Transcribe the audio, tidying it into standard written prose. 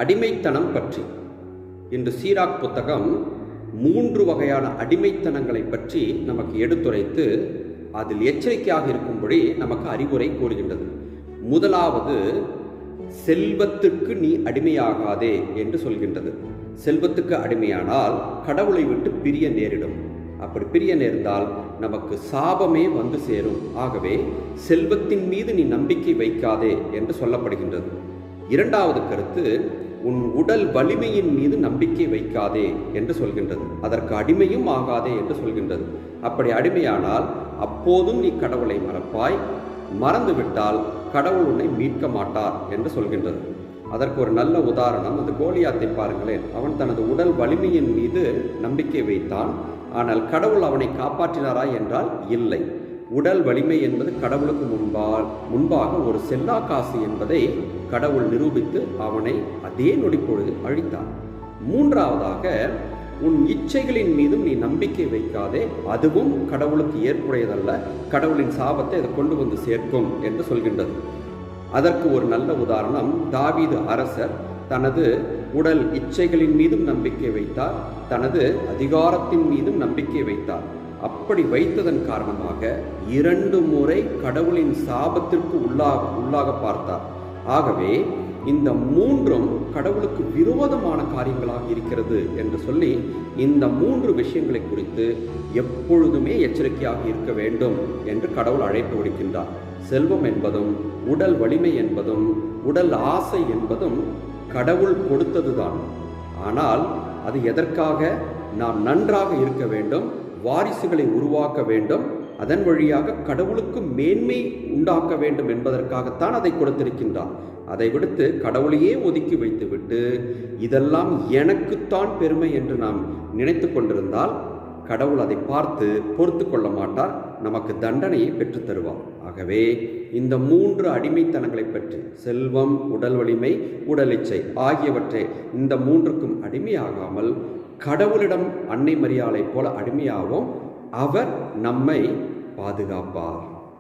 அடிமைத்தனம் பற்றி இன்று சீராக் புத்தகம் 3 வகையான அடிமைத்தனங்களை பற்றி நமக்கு எடுத்துரைத்து அதில் எச்சரிக்கையாக இருக்கும்படி நமக்கு அறிவுரை கூறுகின்றது. முதலாவது, செல்வத்துக்கு நீ அடிமையாகாதே என்று சொல்கின்றது. செல்வத்துக்கு அடிமையானால் கடவுளை விட்டு பிரிய நேரிடும். அப்படி பிரிய நேர்ந்தால் நமக்கு சாபமே வந்து சேரும். ஆகவே செல்வத்தின் மீது நீ நம்பிக்கை வைக்காதே என்று சொல்லப்படுகின்றது. இரண்டாவது கருத்து, உன் உடல் வலிமையின் மீது நம்பிக்கை வைக்காதே என்று சொல்கின்றது. அதற்கு அடிமையும் ஆகாதே என்று சொல்கின்றது. அப்படி அடிமையானால் அப்போதும் நீ கடவுளை மறப்பாய், மறந்துவிட்டால் கடவுள் உன்னை மீட்க மாட்டார் என்று சொல்கின்றது. அதற்கு ஒரு நல்ல உதாரணம், அந்த கோலியாத்தை பாருங்களேன். அவன் தனது உடல் வலிமையின் மீது நம்பிக்கை வைத்தான். ஆனால் கடவுள் அவனை காப்பாற்றினாரா என்றால் இல்லை. உடல் வலிமை என்பது கடவுளுக்கு முன்பாக ஒரு செல்லா காசு என்பதை கடவுள் நிரூபித்து அவனை அதே நொடிப்பொழுது அழித்தார். மூன்றாவதாக, உன் இச்சைகளின் மீதும் நீ நம்பிக்கை வைக்காதே, அதுவும் கடவுளுக்கு ஏற்புடையதல்ல, கடவுளின் சாபத்தை அதை கொண்டு வந்து சேர்க்கும் என்று சொல்கின்றது. அதற்கு ஒரு நல்ல உதாரணம், தாவீது அரசர் தனது உடல் இச்சைகளின் மீதும் நம்பிக்கை வைத்தார், தனது அதிகாரத்தின் மீதும் நம்பிக்கை வைத்தார். அப்படி வைத்ததன் காரணமாக 2 முறை கடவுளின் சாபத்திற்கு உள்ளாக பார்த்தார். ஆகவே இந்த 3ம் கடவுளுக்கு விரோதமான காரியங்களாக இருக்கிறது என்று சொல்லி இந்த 3 விஷயங்களை குறித்து எப்பொழுதுமே எச்சரிக்கையாக இருக்க வேண்டும் என்று கடவுள் அழைப்பு விடுக்கின்றார். செல்வம் என்பதும் உடல் வலிமை என்பதும் உடல் ஆசை என்பதும் கடவுள் கொடுத்ததுதான். ஆனால் அது எதற்காக? நாம் நன்றாக இருக்க வேண்டும், வாரிசுகளை உருவாக்க வேண்டும், அதன் வழியாக கடவுளுக்கு மேன்மை உண்டாக்க வேண்டும் என்பதற்காகத்தான் அதை கொடுத்திருக்கின்றார். அதை விடுத்து கடவுளையே ஒதுக்கி வைத்துவிட்டு இதெல்லாம் எனக்குத்தான் பெருமை என்று நாம் நினைத்து கொண்டிருந்தால் கடவுள் அதை பார்த்து பொறுத்து கொள்ள மாட்டார், நமக்கு தண்டனையை பெற்று தருவார். ஆகவே இந்த 3 அடிமைத்தனங்களை பற்றி, செல்வம், உடல் வலிமை, உடல் இச்சை ஆகியவற்றை இந்த 3க்கும் அடிமையாகாமல் கடவுளிடம் அன்னை மரியாளை போல அடிமையாவோம். அவர் நம்மை பாதுகாப்பார்.